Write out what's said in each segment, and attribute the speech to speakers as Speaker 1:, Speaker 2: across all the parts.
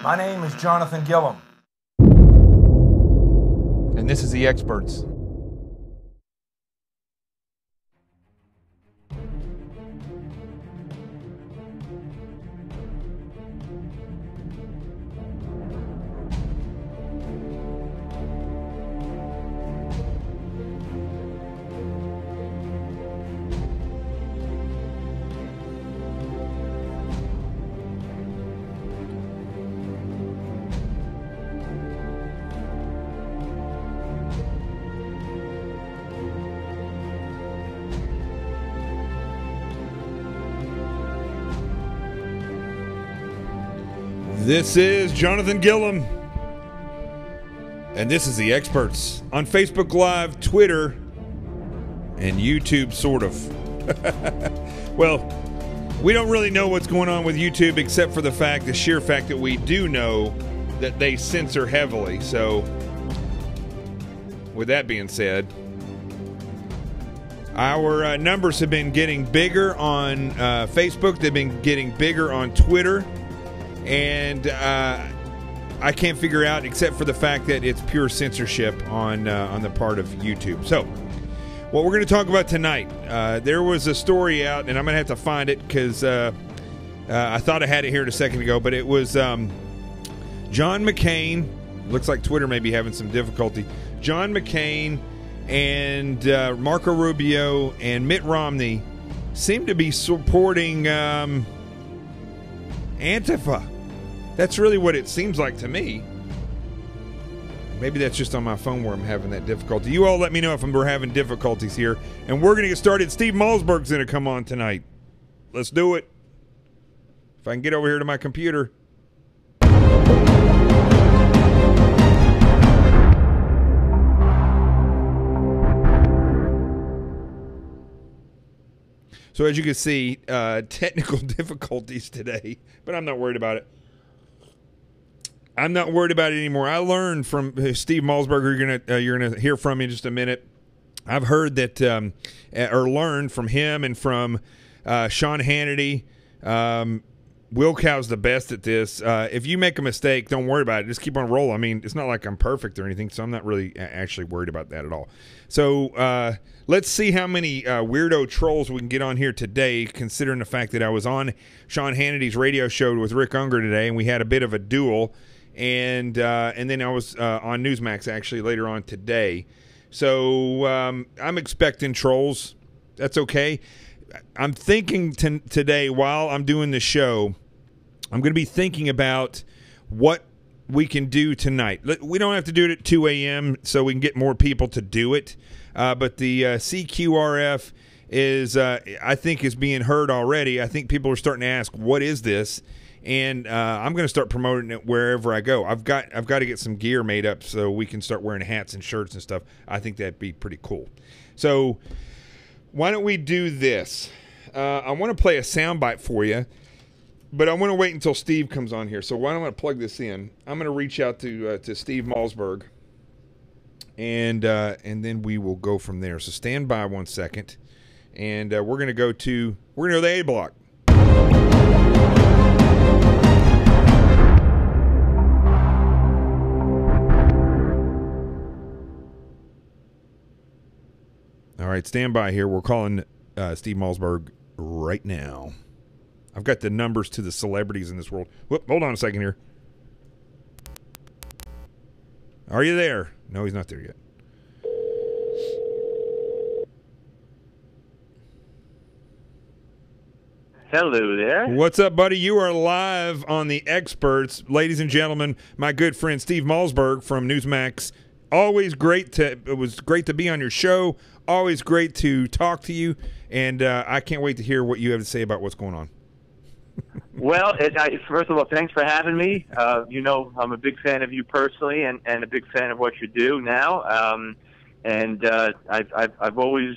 Speaker 1: My name is Jonathan Gillum.
Speaker 2: And this is The Experts. This is Jonathan Gillum, and this is The Experts on Facebook Live, Twitter, and YouTube, sort of. Well, we don't really know what's going on with YouTube except for the sheer fact that we do know that they censor heavily. So, with that being said, our numbers have been getting bigger on Facebook. They've been getting bigger on Twitter. And I can't figure out, except for the fact that it's pure censorship on the part of YouTube. So, what we're going to talk about tonight, there was a story out, and I'm going to have to find it because I thought I had it here a second ago, but it was John McCain. Looks like Twitter may be having some difficulty. John McCain and Marco Rubio and Mitt Romney seem to be supporting ANTIFA. That's really what it seems like to me. Maybe that's just on my phone where I'm having that difficulty. You all let me know if we're having difficulties here. And we're going to get started. Steve Malzberg's going to come on tonight. Let's do it. If I can get over here to my computer. So as you can see, technical difficulties today, but I'm not worried about it. I'm not worried about it anymore. I learned from Steve Malzberg, you're gonna hear from me in just a minute. I've heard that, or learned from him and from Sean Hannity. Wilkow's the best at this. If you make a mistake, don't worry about it. Just keep on rolling. I mean, it's not like I'm perfect or anything, so I'm not really actually worried about that at all. So let's see how many weirdo trolls we can get on here today, considering the fact that I was on Sean Hannity's radio show with Rick Unger today, and we had a bit of a duel. And then I was on Newsmax actually later on today. So I'm expecting trolls. That's okay. I'm thinking today while I'm doing the show, I'm going to be thinking about what we can do tonight. We don't have to do it at 2 a.m. so we can get more people to do it. But the CQRF is, I think, is being heard already. I think people are starting to ask, what is this? And I'm going to start promoting it wherever I go. I've got to get some gear made up so we can start wearing hats and shirts and stuff. I think that'd be pretty cool. So why don't we do this? I want to play a soundbite for you, but I want to wait until Steve comes on here. So why don't I plug this in? I'm going to reach out to Steve Malzberg, and then we will go from there. So stand by 1 second, and we're going to go to the A block. All right, stand by here. We're calling Steve Malzberg right now. I've got the numbers to the celebrities in this world. Whoop, hold on a second here. Are you there? No, he's not there yet.
Speaker 3: Hello there.
Speaker 2: What's up, buddy? You are live on The Experts. Ladies and gentlemen, my good friend Steve Malzberg from Newsmax. It was great to be on your show. Always great to talk to you, and I can't wait to hear what you have to say about what's going on.
Speaker 3: Well, first of all, thanks for having me. You know, I'm a big fan of you personally, and a big fan of what you do now. I've always,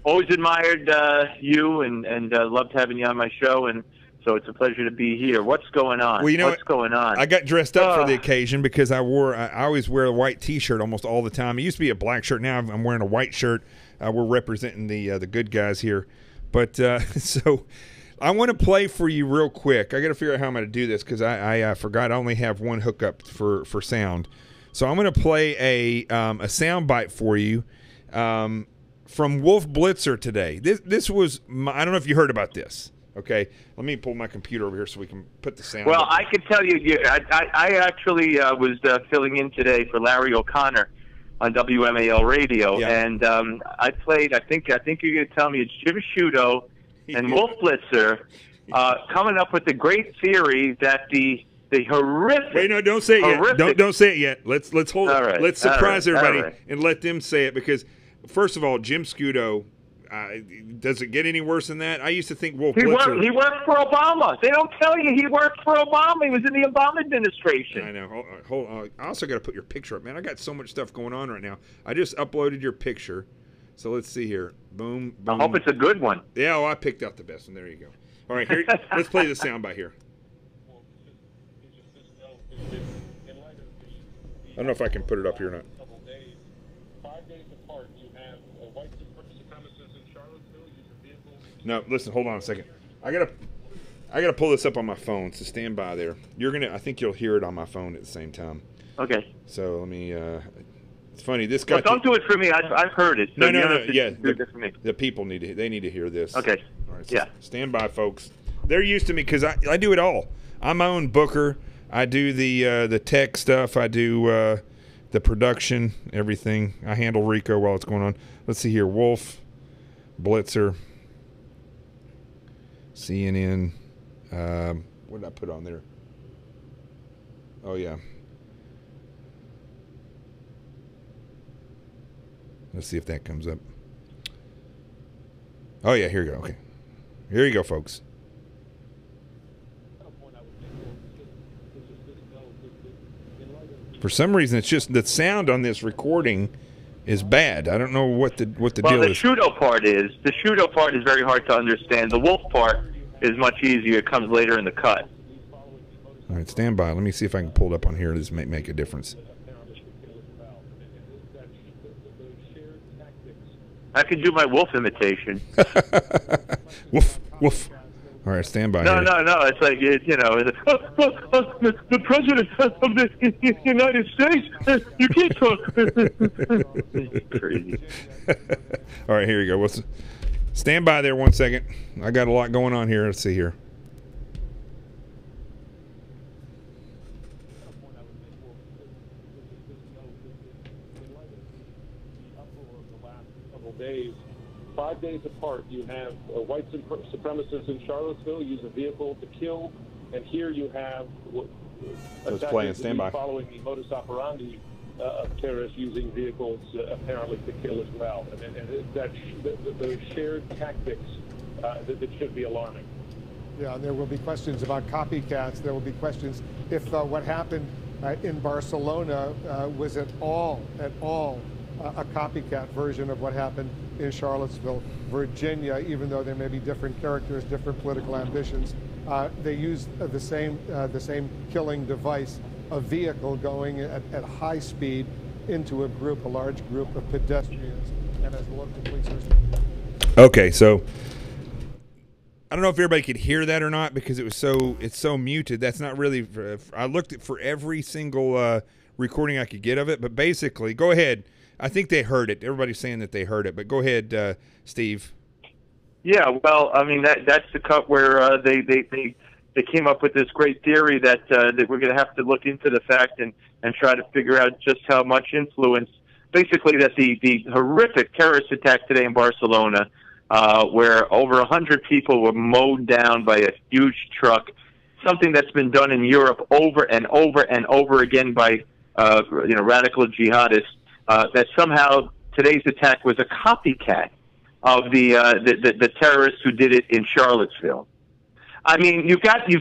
Speaker 3: always admired you, and loved having you on my show, and so it's a pleasure to be here. What's going on?
Speaker 2: Well,
Speaker 3: what's going on?
Speaker 2: I got dressed up for the occasion because I always wear a white T-shirt almost all the time. It used to be a black shirt. Now I'm wearing a white shirt. We're representing the good guys here, but so. I want to play for you real quick. I got to figure out how I'm going to do this because I forgot I only have one hookup for sound. So I'm going to play a sound bite for you from Wolf Blitzer today. This was I don't know if you heard about this. Okay, let me pull my computer over here so we can put the sound.
Speaker 3: Well, I can tell you, I actually was filling in today for Larry O'Connor on WMAL radio, and I played. I think you're going to tell me it's Jim Sciutto and Wolf Blitzer coming up with the great theory that the horrific.
Speaker 2: Wait, no, don't say it yet. Don't say it yet. Let's hold.
Speaker 3: Right,
Speaker 2: let's surprise everybody
Speaker 3: right.
Speaker 2: and let them say it because first of all, Jim Sciutto. Does it get any worse than that? I used to think Wolf Blitzer.
Speaker 3: He worked for Obama. They don't tell you he worked for Obama. He was in the Obama administration.
Speaker 2: I know. Hold on. I also got to put your picture up, man. I got so much stuff going on right now. I just uploaded your picture. So let's see here. Boom, boom.
Speaker 3: I hope it's a good one.
Speaker 2: Yeah, I picked out the best one. There you go. All right, here. Let's play the sound by here. I don't know if I can put it up here or not.
Speaker 1: 5 days apart, you have white supremacists in Charlottesville using vehicles.
Speaker 2: No, listen. Hold on a second. I gotta pull this up on my phone. So stand by there. I think you'll hear it on my phone at the same time.
Speaker 3: Okay.
Speaker 2: So let me. It's funny. This guy.
Speaker 3: Well, don't do it for me. I've heard it. So
Speaker 2: No. Yeah.
Speaker 3: Do it for me.
Speaker 2: The people need to hear this.
Speaker 3: Okay.
Speaker 2: All right. So
Speaker 3: Yeah.
Speaker 2: Stand by, folks. They're used to me because I do it all. I'm my own booker. I do the tech stuff. I do the production, everything. I handle Rico while it's going on. Let's see here. Wolf Blitzer. CNN. What did I put on there? Oh, yeah. Let's see if that comes up. Oh, yeah, here you go. Okay. Here you go, folks. For some reason, it's just the sound on this recording is bad. I don't know what the deal is.
Speaker 3: Well, the Sciutto part is very hard to understand. The Wolf part is much easier. It comes later in the cut.
Speaker 2: All right, stand by. Let me see if I can pull it up on here. This may make a difference.
Speaker 3: I can do my Wolf imitation.
Speaker 2: Woof, woof. All right, stand by.
Speaker 3: No. It's like the president of the United States. You can't talk. Crazy.
Speaker 2: All right, here you go. Stand by there 1 second. I got a lot going on here. Let's see here.
Speaker 1: Days, 5 days apart, you have white supremacists in Charlottesville use a vehicle to kill, and here you have
Speaker 2: Let's play and stand by.
Speaker 1: Following the modus operandi of terrorists using vehicles apparently to kill as well, and those shared tactics that should be alarming.
Speaker 4: Yeah, and there will be questions about copycats. There will be questions if what happened in Barcelona was at all a copycat version of what happened in Charlottesville, Virginia. Even though there may be different characters, different political ambitions, they used the same killing device, a vehicle going at high speed into a large group of pedestrians, and as the local police are.
Speaker 2: Okay, so I don't know if everybody could hear that or not because it's so muted. That's not really. I looked for every single recording I could get of it, but basically, go ahead. I think they heard it. Everybody's saying that they heard it, but go ahead, Steve.
Speaker 3: Yeah, well, I mean that's the cut where they came up with this great theory that we're going to have to look into the fact and try to figure out just how much influence. Basically, that the horrific terrorist attack today in Barcelona, where over 100 people were mowed down by a huge truck, something that's been done in Europe over and over and over again by radical jihadists. That somehow today's attack was a copycat of the terrorists who did it in Charlottesville. I mean, you've got to.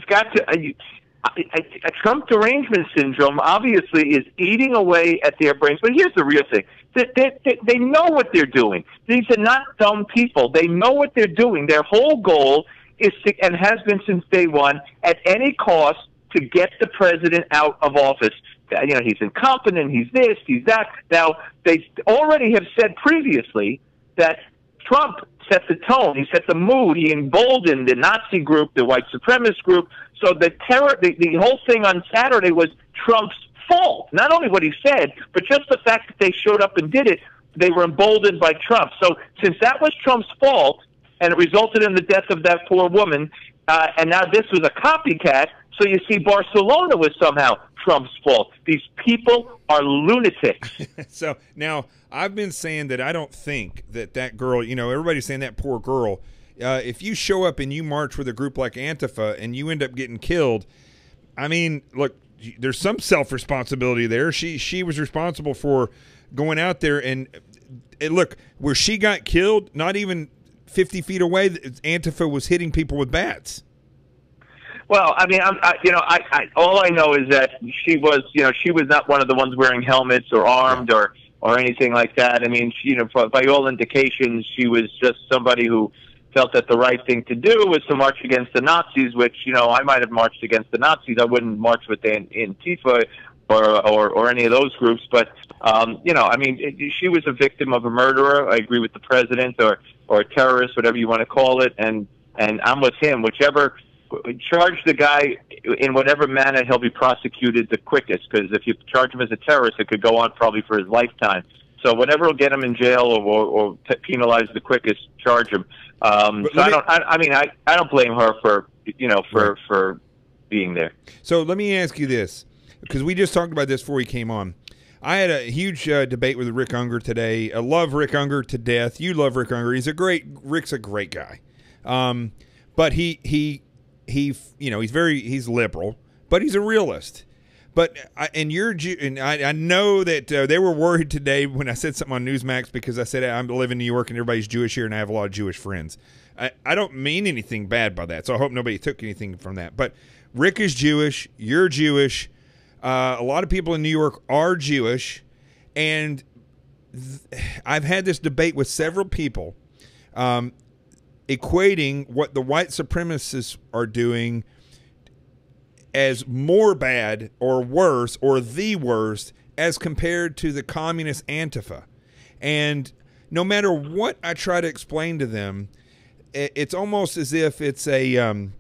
Speaker 3: Trump derangement syndrome obviously is eating away at their brains. But here's the real thing: they know what they're doing. These are not dumb people. They know what they're doing. Their whole goal is to, and has been since day one, at any cost, to get the president out of office. You know, he's incompetent, he's this, he's that. Now, they already have said previously that Trump set the tone. He set the mood. He emboldened the Nazi group, the white supremacist group. So the whole thing on Saturday was Trump's fault. Not only what he said, but just the fact that they showed up and did it, they were emboldened by Trump. So since that was Trump's fault, and it resulted in the death of that poor woman, and now this was a copycat, so you see Barcelona was somehow Trump's fault. These people are lunatics.
Speaker 2: So now I've been saying that I don't think that girl, everybody's saying that poor girl, if you show up and you march with a group like Antifa and you end up getting killed, I mean, look, there's some self-responsibility there. She was responsible for going out there and look, where she got killed, not even 50 feet away, Antifa was hitting people with bats.
Speaker 3: Well, I mean, all I know is that she was not one of the ones wearing helmets or armed or anything like that. I mean, by all indications, she was just somebody who felt that the right thing to do was to march against the Nazis, which, I might have marched against the Nazis. I wouldn't march with the ANTIFA or any of those groups. But, I mean, she was a victim of a murderer. I agree with the president or a terrorist, whatever you want to call it. And I'm with him. Whichever, charge the guy in whatever manner, he'll be prosecuted the quickest. Because if you charge him as a terrorist, it could go on probably for his lifetime. So whatever will get him in jail or penalize the quickest, charge him. So I don't blame her for for being there. So
Speaker 2: let me ask you this, because we just talked about this before he came on. I had a huge debate with Rick Unger today. I love Rick Unger to death. You love Rick Unger. Rick's a great guy. But he's liberal, but he's a realist. But I know that they were worried today when I said something on Newsmax, because I said I live in New York and everybody's Jewish here and I have a lot of Jewish friends. I don't mean anything bad by that, so I hope nobody took anything from that. But Rick is Jewish. You're Jewish. A lot of people in New York are Jewish. And I've had this debate with several people equating what the white supremacists are doing as more bad or worse or the worst as compared to the communist Antifa. And no matter what I try to explain to them, it's almost as if it's a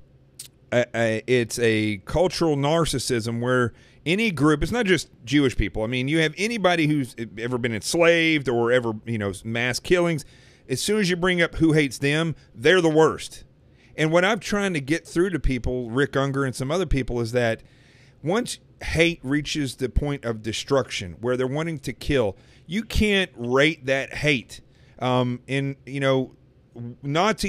Speaker 2: cultural narcissism where any group, it's not just Jewish people. I mean, you have anybody who's ever been enslaved or ever, mass killings. As soon as you bring up who hates them, they're the worst. And what I'm trying to get through to people, Rick Unger and some other people, is that once hate reaches the point of destruction where they're wanting to kill, you can't rate that hate. Nazis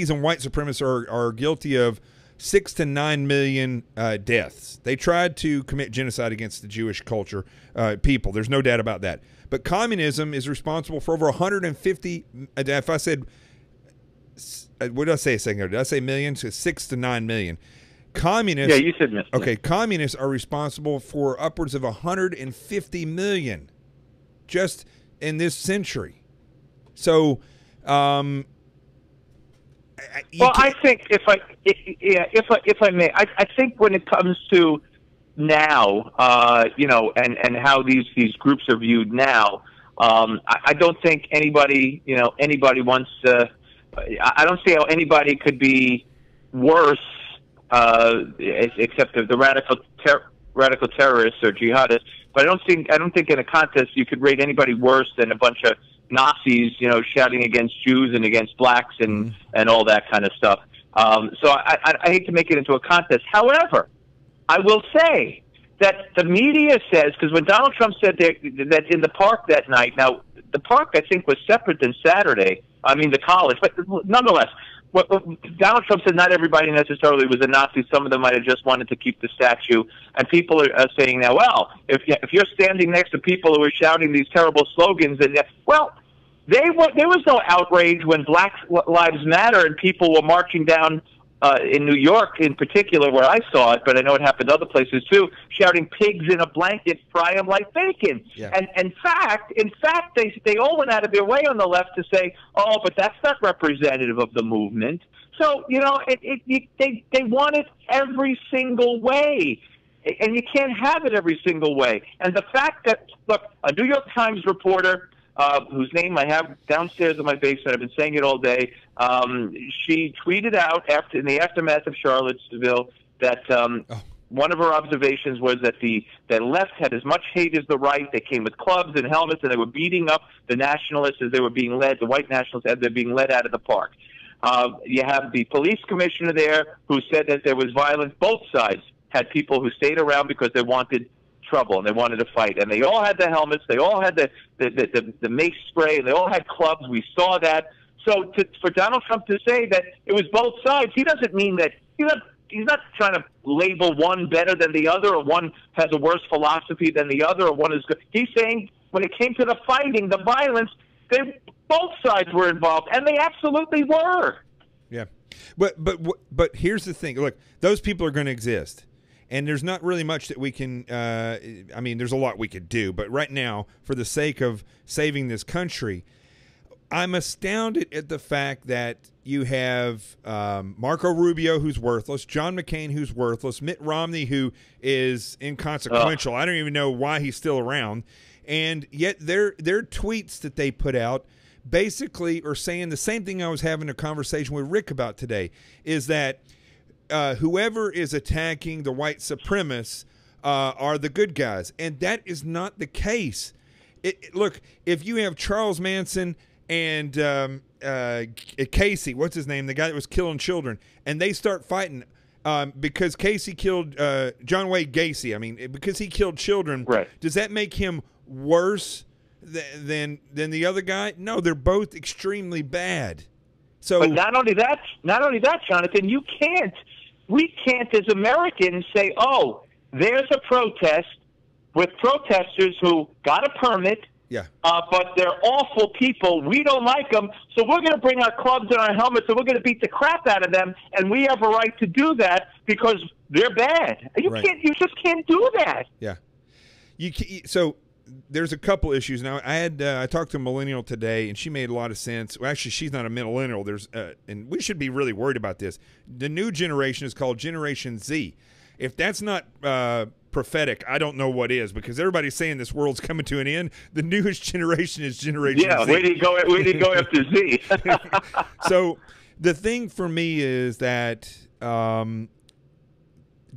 Speaker 2: and white supremacists are guilty of 6 to 9 million deaths. They tried to commit genocide against the Jewish culture, people. There's no doubt about that. But communism is responsible for over 150, if I said, what did I say a second ago? Did I say millions? So 6 to 9 million. Communists.
Speaker 3: Yeah, you said million.
Speaker 2: Okay, communists are responsible for upwards of 150 million just in this century. So,
Speaker 3: I think if I may, I think when it comes to now, and how these groups are viewed now, I don't think anybody wants to. I don't see how anybody could be worse, except the radical terrorists or jihadists. But I don't think in a contest you could rate anybody worse than a bunch of Nazis, shouting against Jews and against blacks and all that kind of stuff. So I hate to make it into a contest. However, I will say that the media says, because when Donald Trump said that in the park that night, now the park I think was separate than Saturday. I mean the college, but nonetheless, what Donald Trump said not everybody necessarily was a Nazi. Some of them might have just wanted to keep the statue. And people are saying now, well, if you're standing next to people who are shouting these terrible slogans, and there was no outrage when Black Lives Matter and people were marching down in New York, in particular, where I saw it, but I know it happened other places too, shouting "pigs in a blanket, fry them like bacon." Yeah. And in fact, they all went out of their way on the left to say, "Oh, but that's not representative of the movement." So they want it every single way, and you can't have it every single way. And the fact that, look, a New York Times reporter whose name I have downstairs in my basement. I've been saying it all day. She tweeted out in the aftermath of Charlottesville that one of her observations was that the left had as much hate as the right. They came with clubs and helmets, and they were beating up the nationalists as they were being led, the white nationalists as they're being led out of the park. You have the police commissioner there who said that there was violence. Both sides had people who stayed around because they wanted trouble and they wanted to fight. And they all had the helmets. They all had the mace spray, and they all had clubs. We saw that. So for Donald Trump to say that it was both sides, he doesn't mean that he's not trying to label one better than the other, or one has a worse philosophy than the other, or one is good. He's saying when it came to the fighting, the violence, both sides were involved, and they absolutely were.
Speaker 2: Yeah, but here's the thing. Look, those people are going to exist, and there's not really much that we can. I mean, there's a lot we could do, but right now, for the sake of saving this country, I'm astounded at the fact that you have Marco Rubio, who's worthless, John McCain, who's worthless, Mitt Romney, who is inconsequential. I don't even know why he's still around. And yet their tweets that they put out basically are saying the same thing I was having a conversation with Rick about today, is that whoever is attacking the white supremacists are the good guys. And that is not the case. Look, if you have Charles Manson and Casey, what's his name, the guy that was killing children, and they start fighting because Casey killed John Wayne Gacy. I mean, because he killed children,
Speaker 3: right? Does
Speaker 2: that make him worse than the other guy? No, they're both extremely bad. So,
Speaker 3: but not only that, Jonathan, we can't as Americans say, oh, there's a protest with protesters who got a permit.
Speaker 2: Yeah.
Speaker 3: But they're awful people. We don't like them, so we're going to bring our clubs and our helmets, and we're going to beat the crap out of them, and we have a right to do that because they're bad. You just can't do that.
Speaker 2: Yeah. So there's a couple issues. Now, I talked to a millennial today, and she made a lot of sense. Well, actually, she's not a millennial. And we should be really worried about this. The new generation is called Generation Z. If that's not prophetic, I don't know what is, because everybody's saying this world's coming to an end. The newest generation is Generation Z.
Speaker 3: Yeah, where do you go after Z?
Speaker 2: So the thing for me is that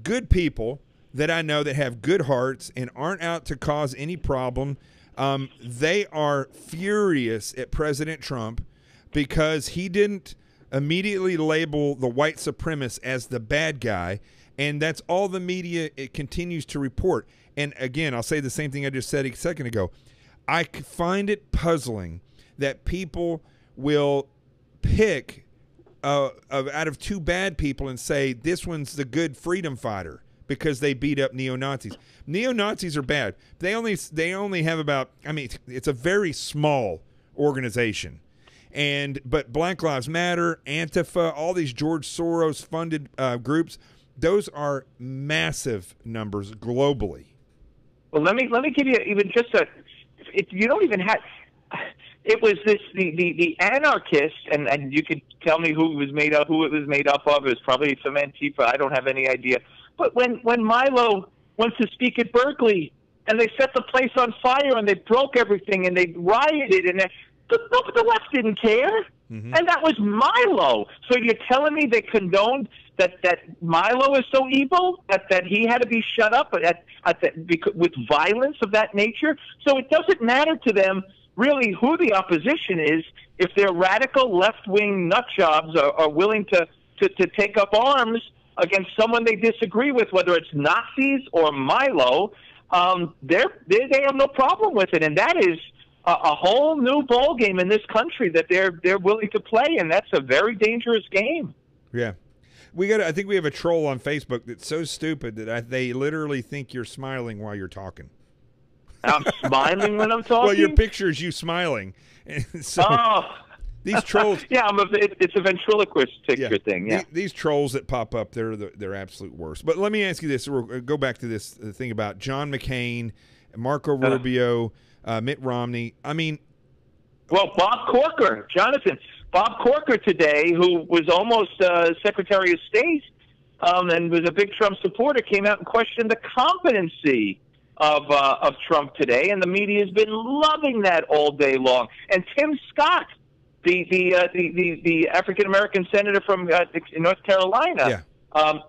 Speaker 2: good people that I know that have good hearts and aren't out to cause any problem, they are furious at President Trump because he didn't immediately label the white supremacist as the bad guy. And that's all the media it continues to report. And again, I'll say the same thing I just said a second ago. I find it puzzling that people will pick out of two bad people and say this one's the good freedom fighter because they beat up neo-Nazis. Neo-Nazis are bad. They only have about, I mean, it's a very small organization. But Black Lives Matter, ANTIFA, all these George Soros funded groups, those are massive numbers globally.
Speaker 3: Well, let me give you even just you don't even have. It was the anarchists, and you could tell me who it was made up of. It was probably some Antifa. I don't have any idea. But when Milo went to speak at Berkeley, and they set the place on fire, and they broke everything, and they rioted, and the left didn't care. Mm-hmm. And that was Milo. So you're telling me they condoned that Milo is so evil that he had to be shut up with violence of that nature? So it doesn't matter to them really who the opposition is if their radical left-wing nutjobs are willing to take up arms against someone they disagree with, whether it's Nazis or Milo. They have no problem with it, and that is a whole new ballgame in this country that they're willing to play, and that's a very dangerous game.
Speaker 2: Yeah. I think we have a troll on Facebook that's so stupid that they literally think you're smiling while you're talking.
Speaker 3: I'm smiling when I'm talking?
Speaker 2: Well, your picture is you smiling. So these trolls...
Speaker 3: Yeah, it's a ventriloquist picture thing, yeah.
Speaker 2: These trolls that pop up, they're absolute worst. But let me ask you this. We'll go back to this thing about John McCain, Marco Rubio, Mitt Romney. I mean...
Speaker 3: Well, Bob Corker, Jonathan... Bob Corker today, who was almost Secretary of State and was a big Trump supporter, came out and questioned the competency of Trump today, and the media has been loving that all day long. And Tim Scott, the African American senator from North Carolina,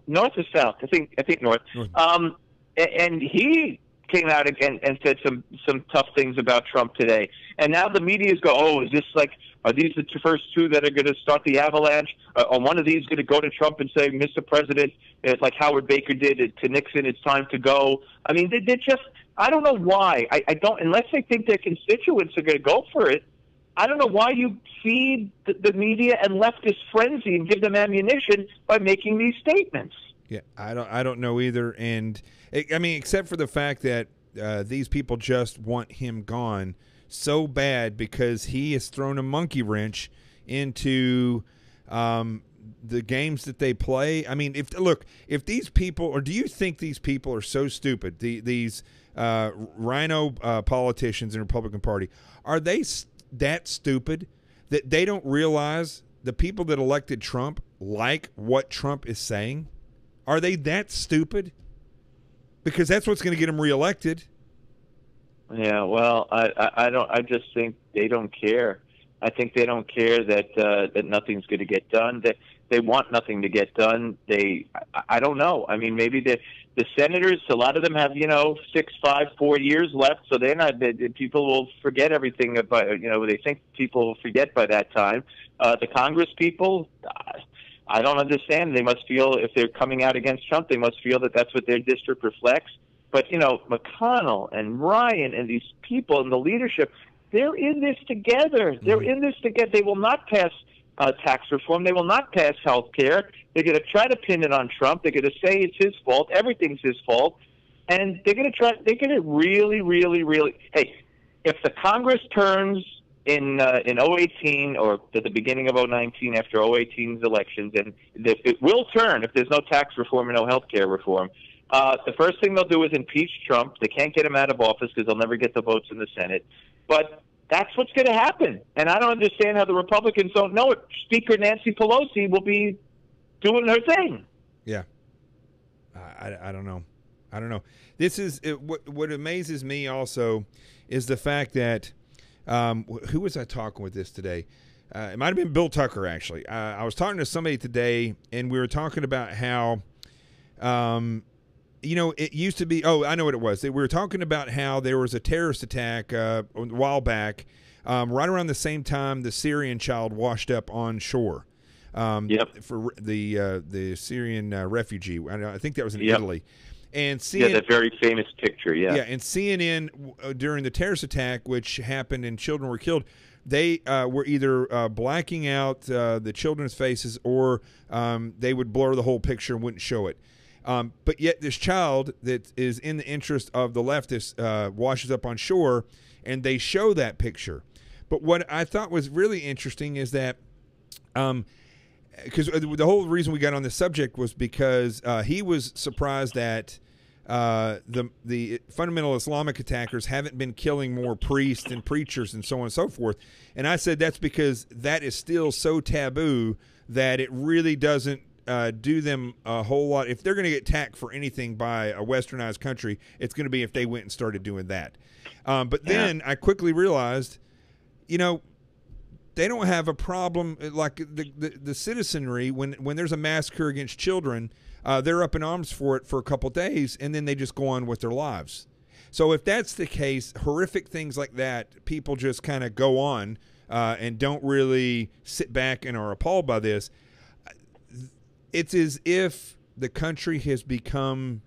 Speaker 3: north or south? I think north. And he came out again and said some tough things about Trump today. And now the media's go, oh, is this like, are these the first two that are going to start the avalanche? Are one of these going to go to Trump and say, Mr. President, it's like Howard Baker did to Nixon, it's time to go? I mean, they're just, I don't know why. I don't, unless they think their constituents are going to go for it, I don't know why you feed the media and leftist frenzy and give them ammunition by making these statements.
Speaker 2: Yeah, I don't know either. And I mean, except for the fact that these people just want him gone so bad because he has thrown a monkey wrench into the games that they play. I mean, if these people, or do you think these people are so stupid, these rhino politicians in the Republican Party, are they that stupid that they don't realize the people that elected Trump like what Trump is saying? Are they that stupid? Because that's what's going to get him reelected.
Speaker 3: Yeah, well, I don't. I just think they don't care. I think they don't care that nothing's going to get done. That they want nothing to get done. I don't know. I mean, maybe the senators, a lot of them have 6, 5, 4 years left, so they're not. People will forget everything about. They think people will forget by that time. The Congress people, I don't understand. They must feel, if they're coming out against Trump, they must feel that that's what their district reflects. But, McConnell and Ryan and these people in the leadership, they're in this together. They're in this together. They will not pass tax reform. They will not pass health care. They're going to try to pin it on Trump. They're going to say it's his fault. Everything's his fault. And they're going to really, really, really, hey, if the Congress turns in 2018 or at the beginning of 2019 after 2018's elections, and it will turn if there's no tax reform and no health care reform, the first thing they'll do is impeach Trump. They can't get him out of office because they'll never get the votes in the Senate. But that's what's going to happen. And I don't understand how the Republicans don't know it. Speaker Nancy Pelosi will be doing her thing.
Speaker 2: Yeah. I don't know. I don't know. This is what amazes me also is the fact that who was I talking with this today? It might have been Bill Tucker, actually. I was talking to somebody today, and we were talking about how it used to be, I know what it was. We were talking about how there was a terrorist attack a while back, right around the same time the Syrian child washed up on shore. For the Syrian refugee. I think that was in Italy. And
Speaker 3: that very famous picture,
Speaker 2: and CNN, during the terrorist attack, which happened and children were killed, they were either blacking out the children's faces or they would blur the whole picture and wouldn't show it. But yet this child that is in the interest of the leftists washes up on shore, and they show that picture. But what I thought was really interesting is that because the whole reason we got on this subject was because he was surprised that the fundamental Islamic attackers haven't been killing more priests and preachers and so on and so forth. And I said that's because that is still so taboo that it really doesn't do them a whole lot. If they're going to get attacked for anything by a westernized country, it's going to be if they went and started doing that. But then I quickly realized, they don't have a problem like the citizenry when there's a massacre against children. They're up in arms for it for a couple days, and then they just go on with their lives. So if that's the case, horrific things like that, people just kind of go on and don't really sit back and are appalled by this. It's as if the country has become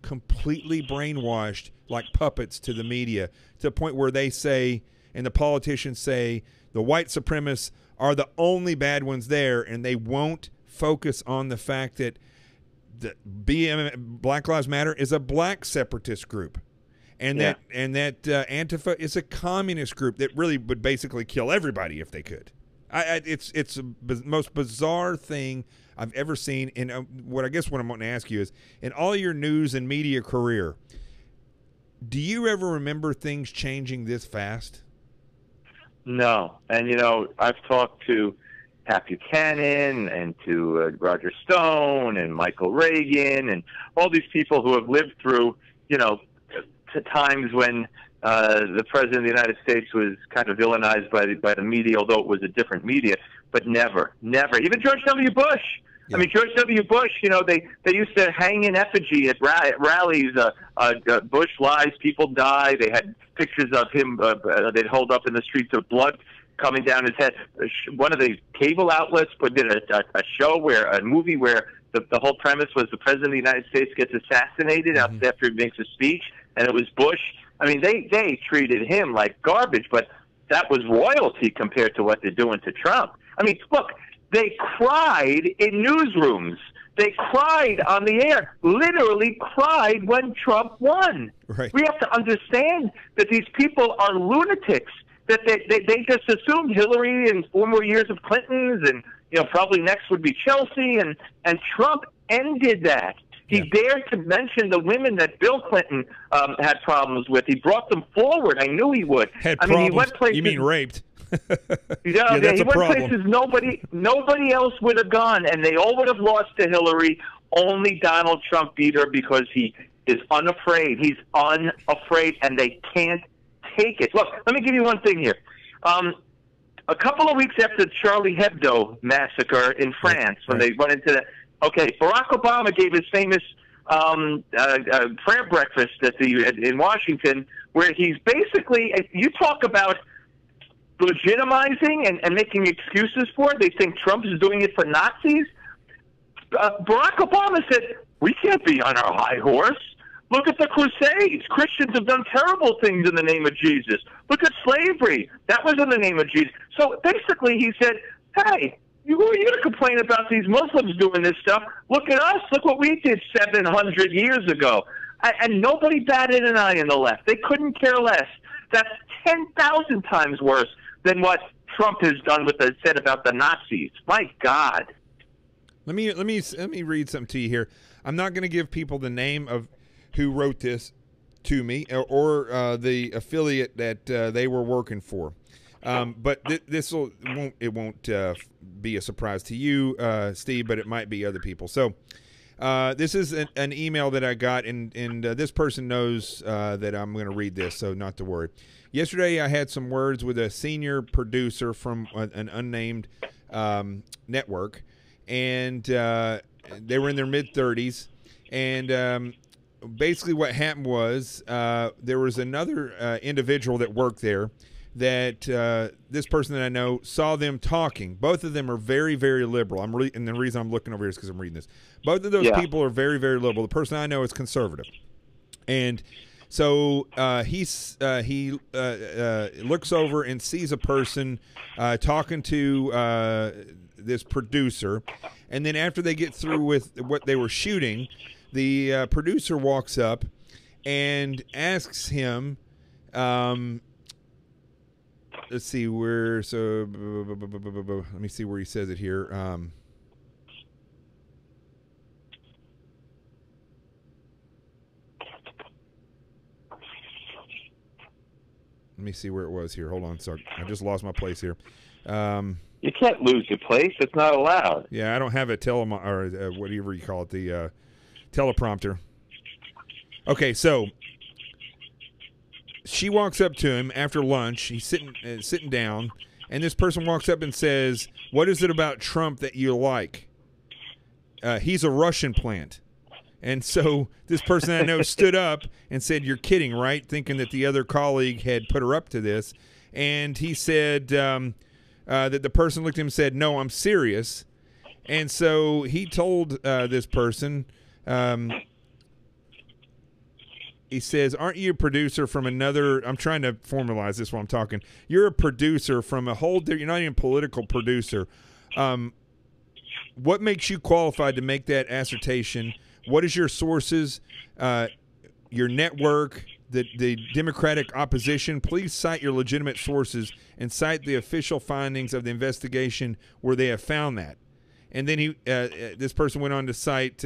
Speaker 2: completely brainwashed like puppets to the media, to the point where they say, and the politicians say, the white supremacists are the only bad ones there, and they won't focus on the fact that Black Lives Matter is a black separatist group, and that Antifa is a communist group that really would basically kill everybody if they could. It's the most bizarre thing I've ever seen. And what I'm going to ask you is, in all your news and media career, do you ever remember things changing this fast?
Speaker 3: No. And, I've talked to Pat Buchanan and to Roger Stone and Michael Reagan and all these people who have lived through, times when the president of the United States was kind of villainized by the media, although it was a different media, but never. Even George W. Bush. Yeah. I mean, George W. Bush, they used to hang in effigy at rallies. Bush lies, people die. They had pictures of him they'd hold up in the streets of blood coming down his head. One of the cable outlets put in a movie where the whole premise was the president of the United States gets assassinated after he makes a speech, and it was Bush. I mean, they treated him like garbage, but that was royalty compared to what they're doing to Trump. I mean, look, they cried in newsrooms. They cried on the air, literally cried when Trump won.
Speaker 2: Right.
Speaker 3: We have to understand that these people are lunatics, that they just assumed Hillary and 4 more years of Clinton's, and probably next would be Chelsea, and Trump ended that. He dared to mention the women that Bill Clinton had problems with. He brought them forward. I knew he would.
Speaker 2: Had problems.
Speaker 3: He went places.
Speaker 2: You mean raped?
Speaker 3: Yeah,
Speaker 2: that's
Speaker 3: he
Speaker 2: a
Speaker 3: went
Speaker 2: problem.
Speaker 3: places nobody else would have gone, and they all would have lost to Hillary. Only Donald Trump beat her because he is unafraid. He's unafraid, and they can't take it. Look, let me give you one thing here. A couple of weeks after the Charlie Hebdo massacre in France, when they went into Barack Obama gave his famous prayer breakfast in Washington, where he's basically, you talk about legitimizing and making excuses for it. They think Trump is doing it for Nazis. Barack Obama said, we can't be on our high horse. Look at the Crusades. Christians have done terrible things in the name of Jesus. Look at slavery. That was in the name of Jesus. So basically he said, hey, who are you to complain about these Muslims doing this stuff? Look at us. Look what we did 700 years ago. And nobody batted an eye in the left. They couldn't care less. That's 10,000 times worse than what Trump has done said about the Nazis. My God.
Speaker 2: Let me read something to you here. I'm not going to give people the name of who wrote this to me or the affiliate that they were working for. But this won't be a surprise to you, Steve, but it might be other people. So this is an email that I got, and this person knows that I'm going to read this, so not to worry. Yesterday, I had some words with a senior producer from an unnamed network, and they were in their mid-30s, and basically what happened was there was another individual that worked there that this person that I know saw them talking. Both of them are very, very liberal. And the reason I'm looking over here is because I'm reading this. Both of those people are very, very liberal. The person I know is conservative. And so he looks over and sees a person talking to this producer. And then after they get through with what they were shooting, the producer walks up and asks him, let's see where. So let me see where he says it here. Let me see where it was here. Hold on. So I just lost my place here.
Speaker 3: You can't lose your place. It's not allowed.
Speaker 2: Yeah, I don't have a or whatever you call it, the teleprompter. Okay, so she walks up to him after lunch. He's sitting down, and this person walks up and says, "What is it about Trump that you like?" He's a Russian plant. And so this person I know stood up and said, "You're kidding, right?" Thinking that the other colleague had put her up to this. And he said that the person looked at him and said, "No, I'm serious." And so he told this person, he says, "Aren't you a producer from another?" I'm trying to formalize this while I'm talking. You're a producer from a whole. You're not even a political producer. What makes you qualified to make that assertion? What is your sources? Your network, the Democratic opposition? Please cite your legitimate sources and cite the official findings of the investigation where they have found that. And then this person went on to cite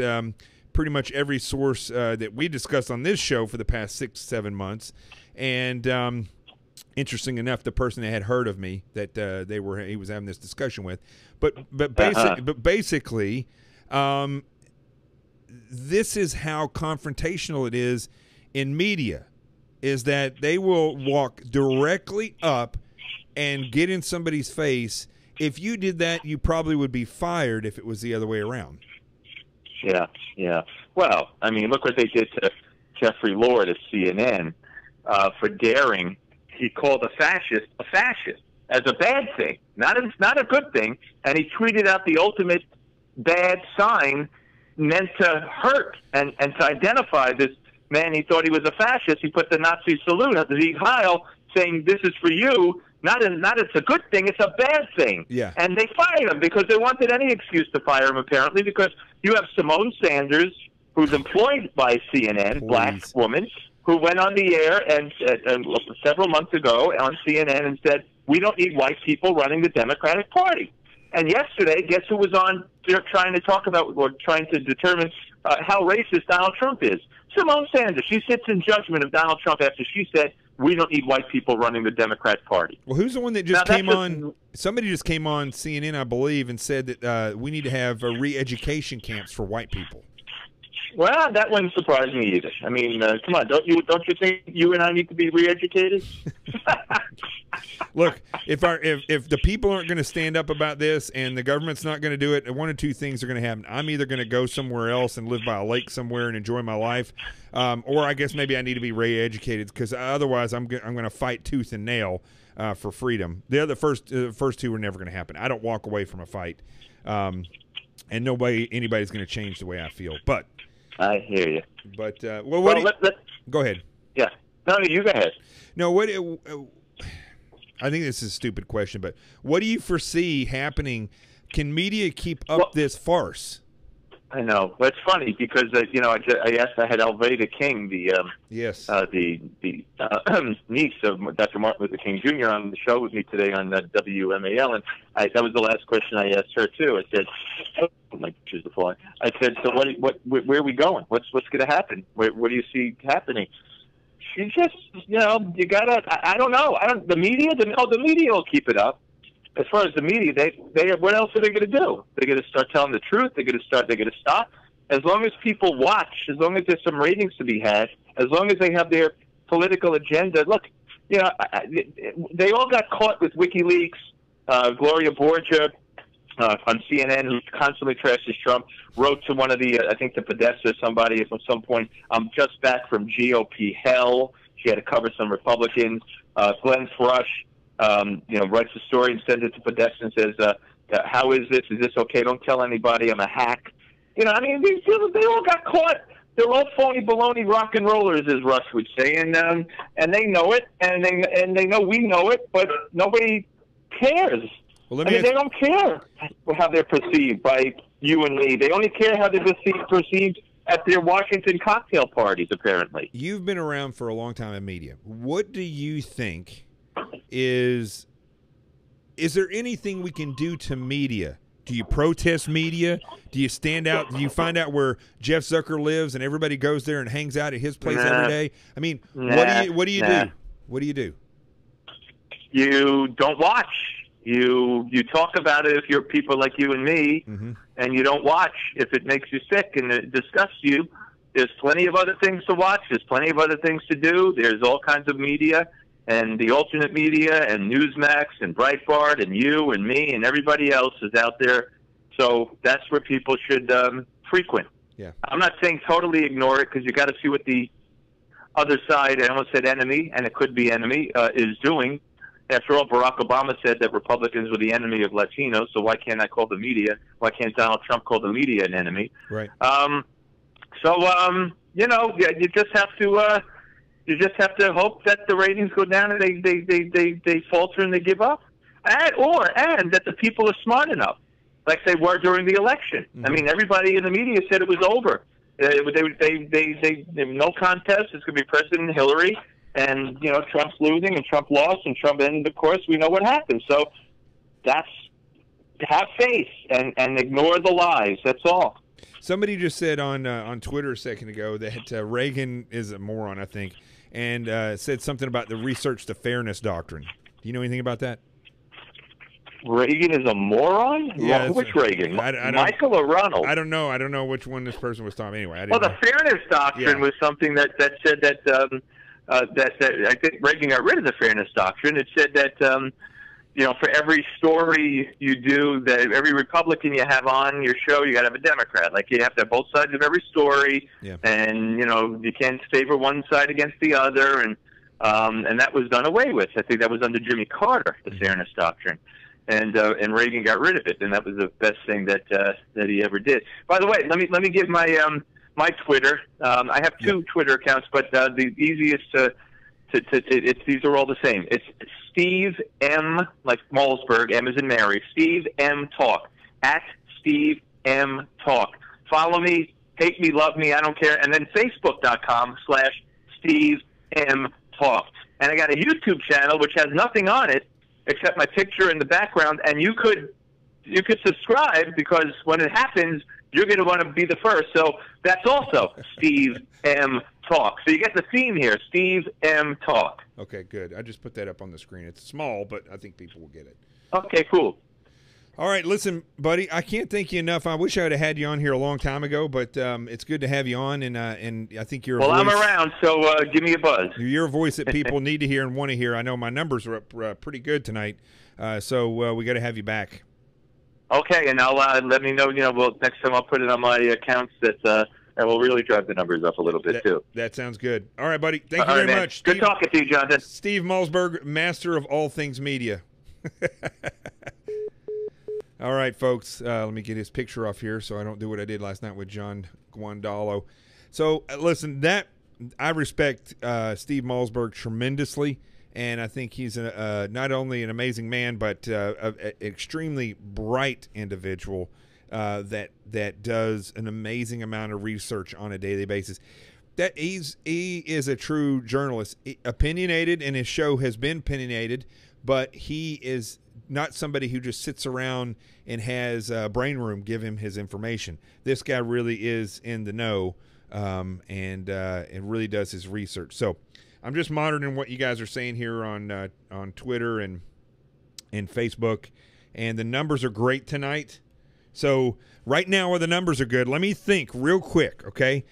Speaker 2: pretty much every source that we discussed on this show for the past 6-7 months. And interesting enough, the person that had heard of me that he was having this discussion with, but basically, this is how confrontational it is in media. is that they will walk directly up and get in somebody's face. If you did that, you probably would be fired if it was the other way around.
Speaker 3: Yeah, yeah. Well, I mean, look what they did to Jeffrey Lord at CNN for daring. He called a fascist as a bad thing, not a good thing, and he tweeted out the ultimate bad sign meant to hurt and to identify this man. He thought he was a fascist. He put the Nazi salute at the Sieg Heil, saying, "This is for you." Not it's a good thing, it's a bad thing.
Speaker 2: Yeah.
Speaker 3: And they fired him because they wanted any excuse to fire him, apparently, because you have Simone Sanders, who's employed by CNN, black woman, who went on the air and several months ago on CNN and said, "We don't need white people running the Democratic Party." And yesterday, guess who was on there trying to talk about or trying to determine how racist Donald Trump is? Simone Sanders. She sits in judgment of Donald Trump after she said, "We don't need white people running the Democrat Party."
Speaker 2: Well, who's the one that just came on? Somebody just came on CNN, I believe, and said that we need to have re-education camps for white people.
Speaker 3: Well, that wouldn't surprise me either. I mean, come on, don't you think you and I need to be re-educated?
Speaker 2: Look, if the people aren't going to stand up about this and the government's not going to do it, one of two things are going to happen. I'm either going to go somewhere else and live by a lake somewhere and enjoy my life, or I guess maybe I need to be re-educated, because otherwise I'm going to fight tooth and nail for freedom. The first two are never going to happen. I don't walk away from a fight, and anybody's going to change the way I feel. But
Speaker 3: I hear you.
Speaker 2: But
Speaker 3: go
Speaker 2: ahead.
Speaker 3: Yeah. No, you go ahead.
Speaker 2: No, I think this is a stupid question, but what do you foresee happening? Can media keep up this farce?
Speaker 3: I know. Well, it's funny because I had Alveda King, the niece of Dr. Martin Luther King Jr. on the show with me today on WMAL, and that was the last question I asked her too. I said, choose the fly. I said, so where are we going? What's going to happen? What do you see happening? She just, you gotta. I don't know. The media. The media will keep it up. As far as the media, they what else are they going to do? They're going to start telling the truth. They're going to stop. As long as people watch, as long as there's some ratings to be had, as long as they have their political agenda. Look, they all got caught with WikiLeaks. Gloria Borgia on CNN, who constantly trashes Trump, wrote to one of the, I think the Podesta or somebody at some point, "I'm just back from GOP hell." She had to cover some Republicans. Glenn Thrush, writes a story and sends it to Podesta and says, "How is this? Is this okay? Don't tell anybody. I'm a hack." They all got caught. They're all phony baloney rock and rollers, as Rush would say, and they know it, and they know we know it, but nobody cares.
Speaker 2: Well,
Speaker 3: they don't care how they're perceived by you and me. They only care how they're perceived at their Washington cocktail parties, apparently.
Speaker 2: You've been around for a long time in media. What do you think is there anything we can do to media? Do you protest media? Do you stand out? Do you find out where Jeff Zucker lives and everybody goes there and hangs out at his place every day? I mean, what do you do? What do you do?
Speaker 3: You don't watch. You talk about it if you're people like you and me, and you don't watch if it makes you sick and it disgusts you. There's plenty of other things to watch. There's plenty of other things to do. There's all kinds of media, and the alternate media, and Newsmax, and Breitbart, and you and me, and everybody else is out there. So that's where people should frequent.
Speaker 2: Yeah.
Speaker 3: I'm not saying totally ignore it, because you got to see what the other side, I almost said enemy, and it could be enemy, is doing. After all, Barack Obama said that Republicans were the enemy of Latinos, so why can't I call the media? Why can't Donald Trump call the media an enemy?
Speaker 2: Right.
Speaker 3: You just have to hope that the ratings go down and they falter and they give up, and that the people are smart enough, like they were during the election. I mean, everybody in the media said it was over. They no contest. It's going to be President Hillary. And, Trump's losing and Trump lost and Trump, and of course, we know what happened. So have faith and ignore the lies. That's all.
Speaker 2: Somebody just said on Twitter a second ago that Reagan is a moron, I think, and said something about the research the fairness doctrine. Do you know anything about that?
Speaker 3: Reagan is a moron?
Speaker 2: Yeah,
Speaker 3: which Reagan?
Speaker 2: I
Speaker 3: Michael or Ronald?
Speaker 2: I don't know. I don't know which one this person was talking. Anyway,
Speaker 3: the fairness doctrine was something that said that that I think Reagan got rid of the fairness doctrine. It said that for every story you do, that every Republican you have on your show, you got to have a Democrat. Like, you have to have both sides of every story, and you can't favor one side against the other, and that was done away with. I think that was under Jimmy Carter, the fairness doctrine, and Reagan got rid of it, and that was the best thing that he ever did. By the way, let me give my my Twitter. I have two Twitter accounts, but the easiest these are all the same. It's Steve M, like Malzberg, M as in Mary, Steve M Talk, at Steve M Talk. Follow me, hate me, love me, I don't care. And then Facebook.com/Steve M Talk. And I got a YouTube channel which has nothing on it except my picture in the background, and you could subscribe, because when it happens, you're going to want to be the first. So that's also Steve M Talk. So you get the theme here, Steve M Talk.
Speaker 2: Okay, good. I just put that up on the screen. It's small, but I think people will get it.
Speaker 3: Okay, cool.
Speaker 2: All right, listen, buddy, I can't thank you enough. I wish I would have had you on here a long time ago, but it's good to have you on, and I think you're a voice.
Speaker 3: I'm around, so give me a buzz.
Speaker 2: You're a voice that people need to hear and want to hear. I know my numbers are up pretty good tonight, so we got to have you back. Okay,
Speaker 3: and I'll let me know. Next time I'll put it on my accounts that will really drive the numbers up a little bit too.
Speaker 2: That sounds good. All right, buddy. Thank you very much.
Speaker 3: Good talking to you, Jonathan.
Speaker 2: Steve Malzberg, master of all things media. All right, folks. Let me get his picture off here so I don't do what I did last night with John Guandolo. So, listen, I respect Steve Malzberg tremendously. And I think he's not only an amazing man, but an extremely bright individual that does an amazing amount of research on a daily basis. He is a true journalist, opinionated, and his show has been opinionated, but he is not somebody who just sits around and has a brain room give him his information. This guy really is in the know, and really does his research. So I'm just monitoring what you guys are saying here on Twitter and Facebook, and the numbers are great tonight. So right now where the numbers are good, let me think real quick, okay?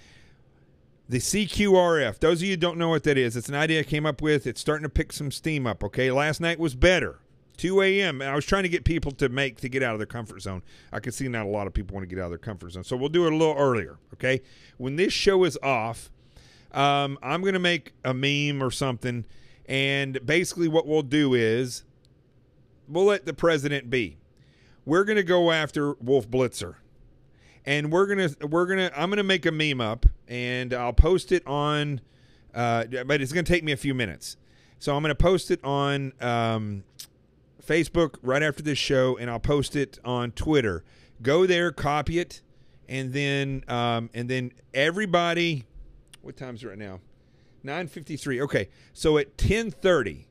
Speaker 2: The CQRF, those of you who don't know what that is, it's an idea I came up with. It's starting to pick some steam up, okay? Last night was better. 2 a.m. I was trying to get people to get out of their comfort zone. I can see not a lot of people want to get out of their comfort zone. So we'll do it a little earlier, okay? When this show is off, I'm going to make a meme or something, and basically what we'll do is we'll let the president be. We're going to go after Wolf Blitzer, and I'm going to make a meme up, and I'll post it on, but it's going to take me a few minutes. So I'm going to post it on Facebook right after this show, and I'll post it on Twitter. Go there, copy it, and then everybody. What time is it right now? 9:53. Okay, so at 10:30,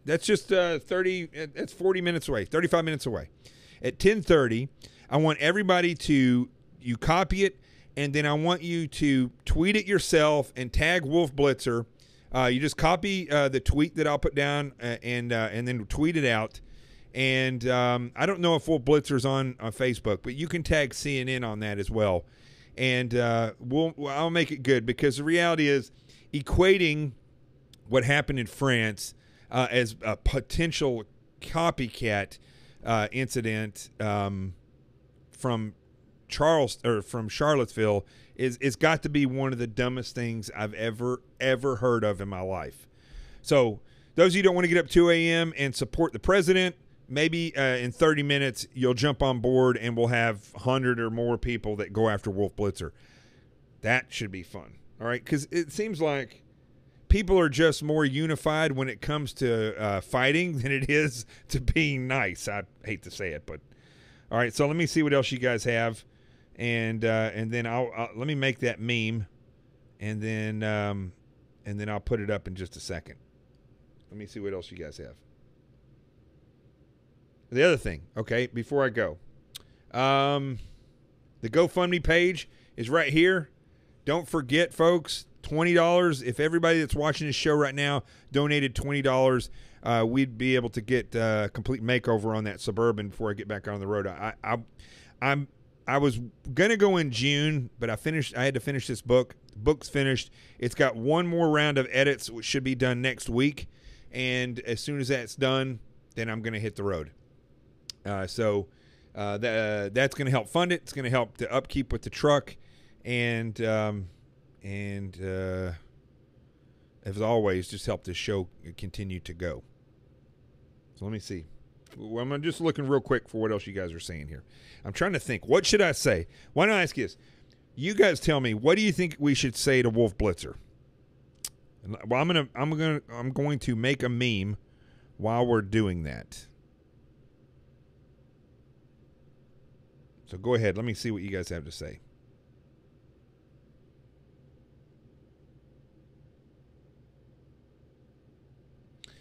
Speaker 2: that's just 30. That's 40 minutes away. 35 minutes away. At 10:30, I want everybody to copy it, and then I want you to tweet it yourself and tag Wolf Blitzer. You just copy the tweet that I'll put down and then tweet it out. And I don't know if Wolf Blitzer's on Facebook, but you can tag CNN on that as well. And I'll make it good, because the reality is equating what happened in France as a potential copycat incident from Charlottesville is got to be one of the dumbest things I've ever heard of in my life. So those of you who don't want to get up 2 a.m. and support the president, maybe in 30 minutes you'll jump on board and we'll have 100 or more people that go after Wolf Blitzer. That should be fun. All right, because it seems like people are just more unified when it comes to fighting than it is to being nice. I hate to say it, but all right. So let me see what else you guys have, and then I'll let me make that meme, and then I'll put it up in just a second. Let me see what else you guys have. The other thing, okay, before I go, the GoFundMe page is right here. Don't forget, folks, $20. If everybody that's watching this show right now donated $20, we'd be able to get a complete makeover on that Suburban before I get back on the road. I was gonna go in June, but I had to finish this book, The book's finished. It's got one more round of edits, which should be done next week. And as soon as that's done, then I'm going to hit the road. So that's going to help fund it. It's going to help the upkeep with the truck. And as always, just help this show continue to go. So let me see. Well, I'm just looking real quick for what else you guys are saying here. I'm trying to think. What should I say? Why don't I ask you this? You guys tell me, what do you think we should say to Wolf Blitzer? Well, I'm going to make a meme while we're doing that. So go ahead. Let me see what you guys have to say.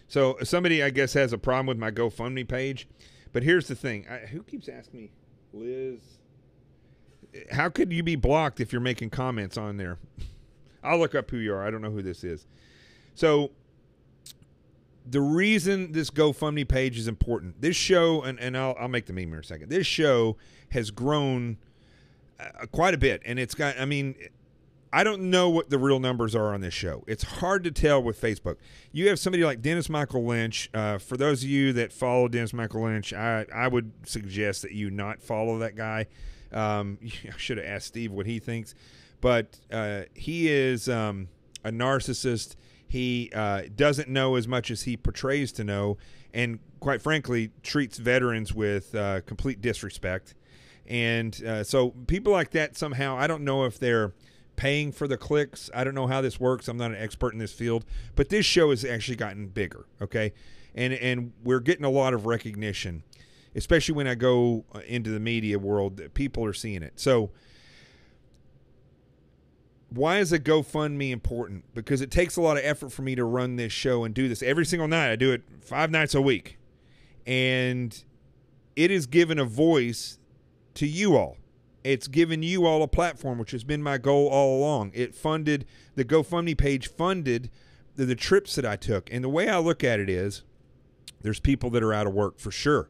Speaker 2: So somebody, I guess, has a problem with my GoFundMe page. But here's the thing. Who keeps asking me? Liz. How could you be blocked if you're making comments on there? I'll look up who you are. I don't know who this is. So the reason this GoFundMe page is important, this show, and I'll make the meme here in a second. This show has grown quite a bit. And it's got, I mean, I don't know what the real numbers are on this show. It's hard to tell with Facebook. You have somebody like Dennis Michael Lynch. For those of you that follow Dennis Michael Lynch, I would suggest that you not follow that guy. I should have asked Steve what he thinks. But he is a narcissist. He doesn't know as much as he portrays to know, and quite frankly, treats veterans with complete disrespect. And so people like that somehow, I don't know if they're paying for the clicks. I don't know how this works. I'm not an expert in this field, but this show has actually gotten bigger, okay? And we're getting a lot of recognition, especially when I go into the media world. People are seeing it. So why is a GoFundMe important? Because it takes a lot of effort for me to run this show and do this every single night. I do it 5 nights a week. And it is given a voice to you all. It's given you all a platform, which has been my goal all along. It funded, the GoFundMe page funded the trips that I took. And the way I look at it is, there's people that are out of work for sure.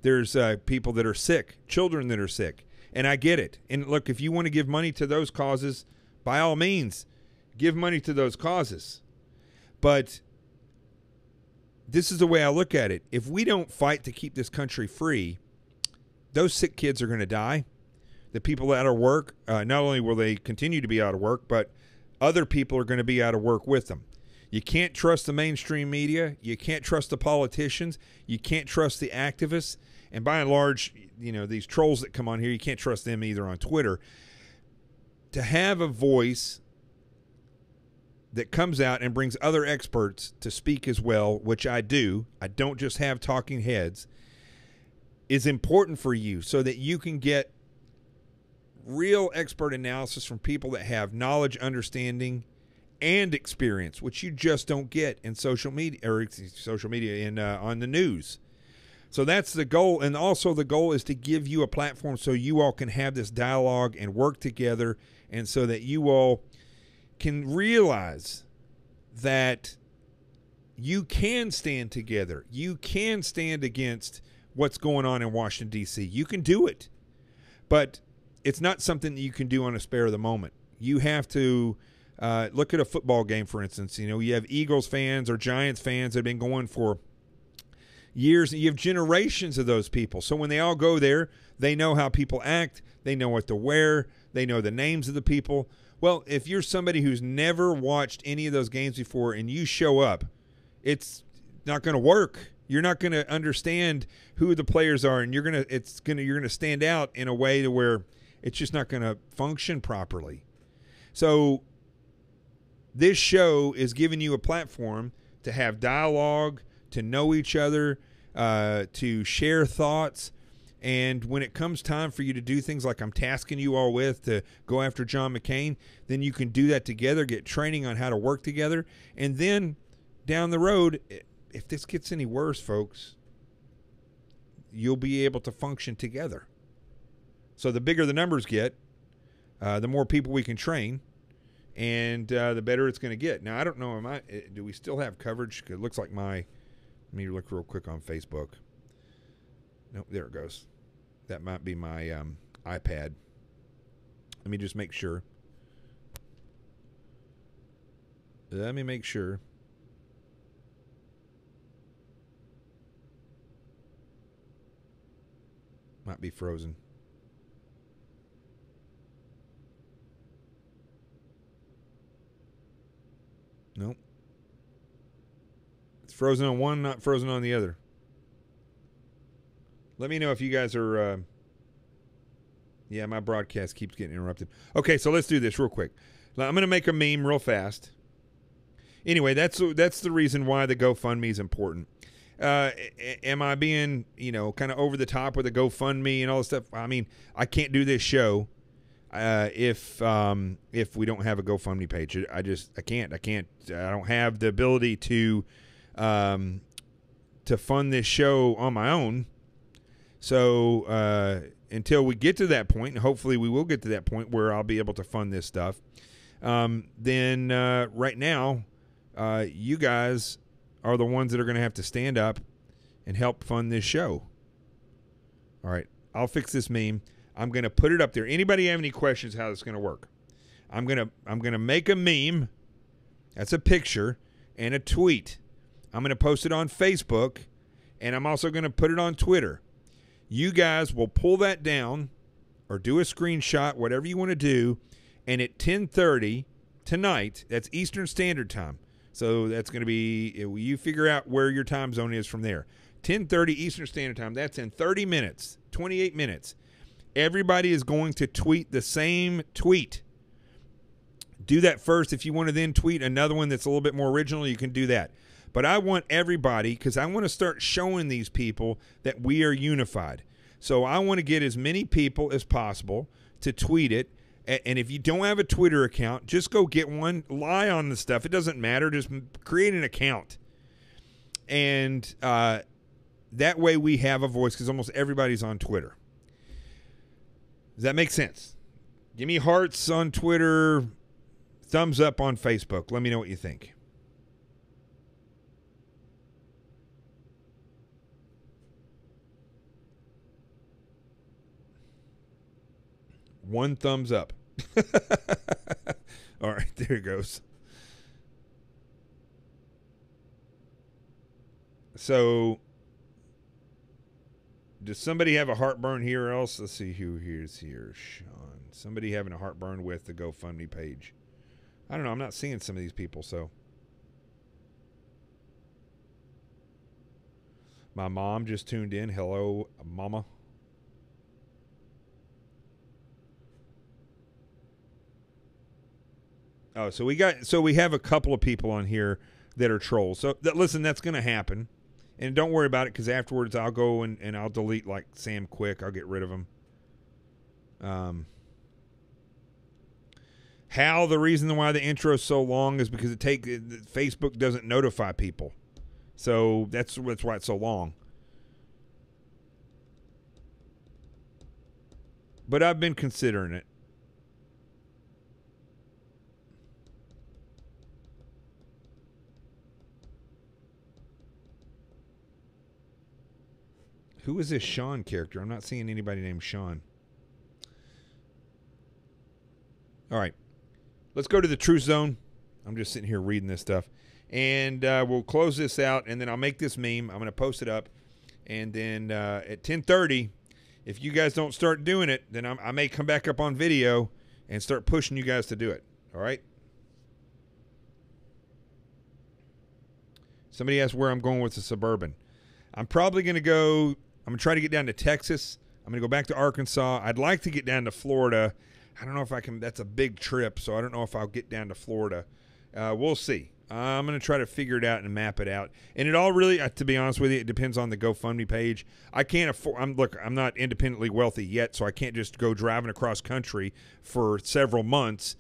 Speaker 2: There's people that are sick, children that are sick. And I get it. And look, if you want to give money to those causes, by all means, give money to those causes. But this is the way I look at it. If we don't fight to keep this country free, those sick kids are going to die. The people out of work, not only will they continue to be out of work, but other people are going to be out of work with them. You can't trust the mainstream media. You can't trust the politicians. You can't trust the activists. And by and large, you know, these trolls that come on here, you can't trust them either on Twitter. To have a voice that comes out and brings other experts to speak as well, which I do, I don't just have talking heads, is important for you so that you can get real expert analysis from people that have knowledge, understanding, and experience, which you just don't get in social media, on the news. So that's the goal. And also the goal is to give you a platform so you all can have this dialogue and work together, and so that you all can realize that you can stand together. You can stand against what's going on in Washington, D.C. You can do it. But it's not something that you can do on a spare of the moment. You have to look at a football game, for instance. You know, you have Eagles fans or Giants fans that have been going for years. You have generations of those people. So when they all go there, they know how people act. They know what to wear. They know the names of the people. Well, if you're somebody who's never watched any of those games before and you show up, it's not going to work. You're not going to understand who the players are, and you're going to stand out in a way to where it's just not going to function properly. So this show is giving you a platform to have dialogue, to know each other, to share thoughts. And when it comes time for you to do things like I'm tasking you all with, to go after John McCain, then you can do that together, get training on how to work together. And then down the road, if this gets any worse, folks, you'll be able to function together. So the bigger the numbers get, the more people we can train, and the better it's going to get. Now, I don't know, do we still have coverage? It looks like let me look real quick on Facebook. Nope, there it goes. That might be my iPad. Let me just make sure. Let me make sure. Might be frozen. Nope. It's frozen on one, not frozen on the other. Let me know if you guys are... yeah, my broadcast keeps getting interrupted. Okay, so let's do this real quick. Now, I'm going to make a meme real fast. Anyway, that's the reason why the GoFundMe is important. Am I being, kind of over the top with the GoFundMe and all this stuff? I mean, I can't do this show if we don't have a GoFundMe page. I can't. I don't have the ability to fund this show on my own. So until we get to that point, and hopefully we will get to that point where I'll be able to fund this stuff, then right now, you guys are the ones that are going to have to stand up and help fund this show. All right, I'll fix this meme. I'm going to put it up there. Anybody have any questions how this is going to work? I'm going to make a meme. That's a picture and a tweet. I'm going to post it on Facebook, and I'm also going to put it on Twitter. You guys will pull that down or do a screenshot, whatever you want to do, and at 10:30 tonight, that's Eastern Standard Time. So that's going to be, you figure out where your time zone is from there. 10:30 Eastern Standard Time. That's in 30 minutes, 28 minutes. Everybody is going to tweet the same tweet. Do that first. If you want to then tweet another one that's a little bit more original, you can do that. But I want everybody, because I want to start showing these people that we are unified. So I want to get as many people as possible to tweet it. And if you don't have a Twitter account, just go get one. Lie on the stuff. It doesn't matter. Just create an account. And that way we have a voice, because almost everybody's on Twitter. Does that make sense? Give me hearts on Twitter. Thumbs up on Facebook. Let me know what you think. One thumbs up. All right, there it goes. So, does somebody have a heartburn here else? Let's see who here's here. Sean. Somebody having a heartburn with the GoFundMe page. I don't know. I'm not seeing some of these people, so. My mom just tuned in. Hello, Mama. Oh, so we have a couple of people on here that are trolls. So listen, that's going to happen, and don't worry about it, because afterwards I'll go and I'll delete like Sam Quick. I'll get rid of him. Hal, the reason why the intro is so long is because Facebook doesn't notify people, so that's why it's so long. But I've been considering it. Who is this Sean character? I'm not seeing anybody named Sean. All right. Let's go to the Truth Zone. I'm just sitting here reading this stuff. And we'll close this out, and then I'll make this meme. I'm going to post it up. And then at 10:30, if you guys don't start doing it, then I may come back up on video and start pushing you guys to do it. All right? Somebody asked where I'm going with the Suburban. I'm probably going to go... I'm going to try to get down to Texas. I'm going to go back to Arkansas. I'd like to get down to Florida. I don't know if I can. That's a big trip, so I don't know if I'll get down to Florida. We'll see. I'm going to try to figure it out and map it out. And it all really, to be honest with you, it depends on the GoFundMe page. I can't afford, I'm not independently wealthy yet, so I can't just go driving across country for several months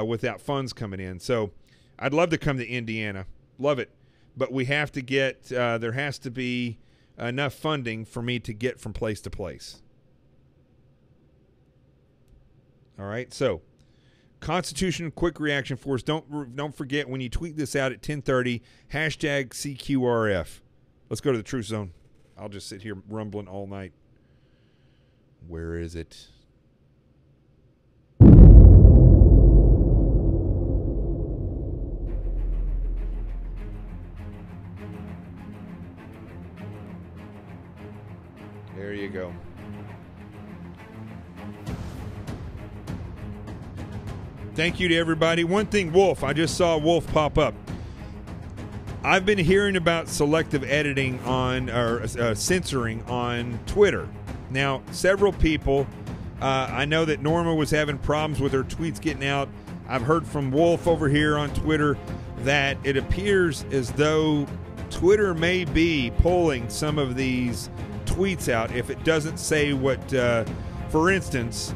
Speaker 2: without funds coming in. So I'd love to come to Indiana. Love it. But we have to get, there has to be enough funding for me to get from place to place. All right, so Constitution Quick Reaction Force. Don't forget, when you tweet this out at 10:30, hashtag CQRF. Let's go to the Truth Zone. I'll just sit here rumbling all night. Where is it? There you go. Thank you to everybody. One thing, Wolf, I just saw Wolf pop up. I've been hearing about selective editing on, or censoring on Twitter. Now, several people, I know that Norma was having problems with her tweets getting out. I've heard from Wolf over here on Twitter that it appears as though Twitter may be pulling some of these tweets out if it doesn't say what, for instance,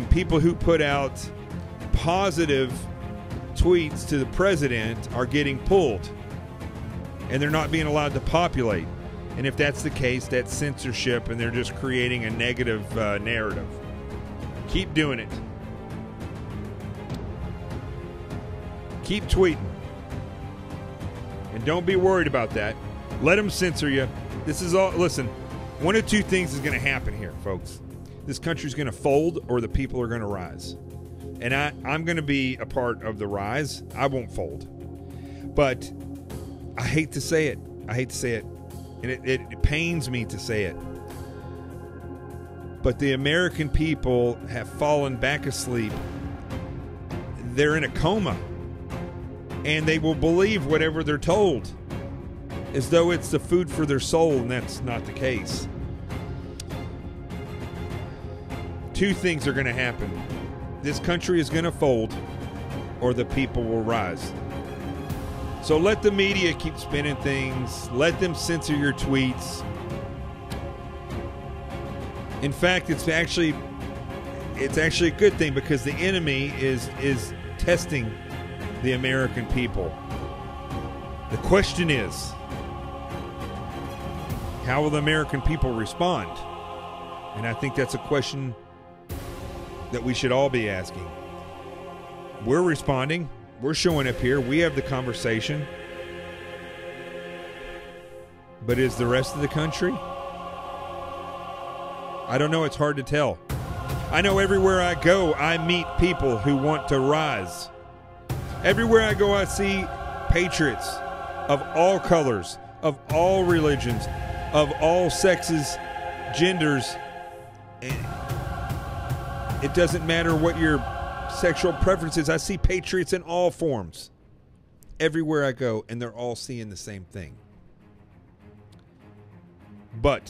Speaker 2: people who put out positive tweets to the president are getting pulled and they're not being allowed to populate. And if that's the case, that's censorship and they're just creating a negative narrative. Keep doing it. Keep tweeting. And don't be worried about that. Let them censor you. This is all, listen, one of two things is going to happen here, folks. This country's going to fold or the people are going to rise. And I'm going to be a part of the rise. I won't fold. But I hate to say it. I hate to say it. And it pains me to say it. But the American people have fallen back asleep. They're in a coma. And they will believe whatever they're told. As though it's the food for their soul, and that's not the case. Two things are going to happen. This country is going to fold, or the people will rise. So let the media keep spinning things. Let them censor your tweets. In fact, it's actually a good thing because the enemy is testing the American people. The question is, how will the American people respond? And I think that's a question that we should all be asking. We're responding. We're showing up here. We have the conversation. But is the rest of the country? I don't know. It's hard to tell. I know everywhere I go, I meet people who want to rise. Everywhere I go, I see patriots of all colors, of all religions, of all sexes, genders. It doesn't matter what your sexual preference is. I see patriots in all forms everywhere I go, and they're all seeing the same thing. But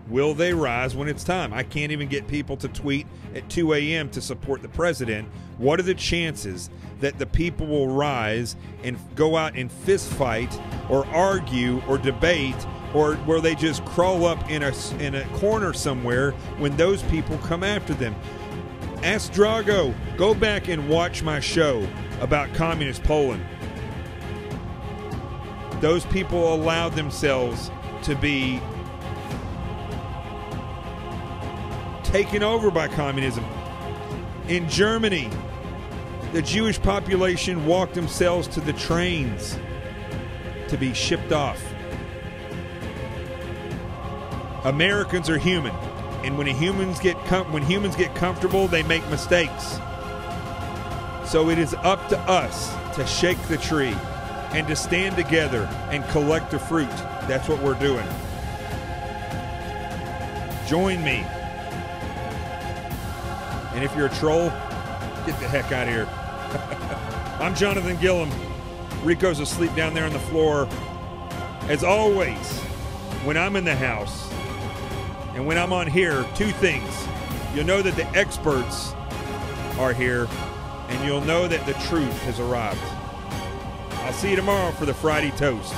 Speaker 2: will they rise when it's time? I can't even get people to tweet at 2 a.m. to support the president. What are the chances that the people will rise and go out and fist fight or argue or debate, or where they just crawl up in a corner somewhere when those people come after them? Ask Drago. Go back and watch my show about communist Poland. Those people allowed themselves to be taken over by communism. In Germany, the Jewish population walked themselves to the trains to be shipped off. Americans are human, and when humans get comfortable, they make mistakes. So it is up to us to shake the tree and to stand together and collect the fruit. That's what we're doing. Join me. And if you're a troll, get the heck out of here. I'm Jonathan Gillum. Rico's asleep down there on the floor. As always, when I'm in the house and when I'm on here, two things. You'll know that the experts are here, and you'll know that the truth has arrived. I'll see you tomorrow for the Friday Toast.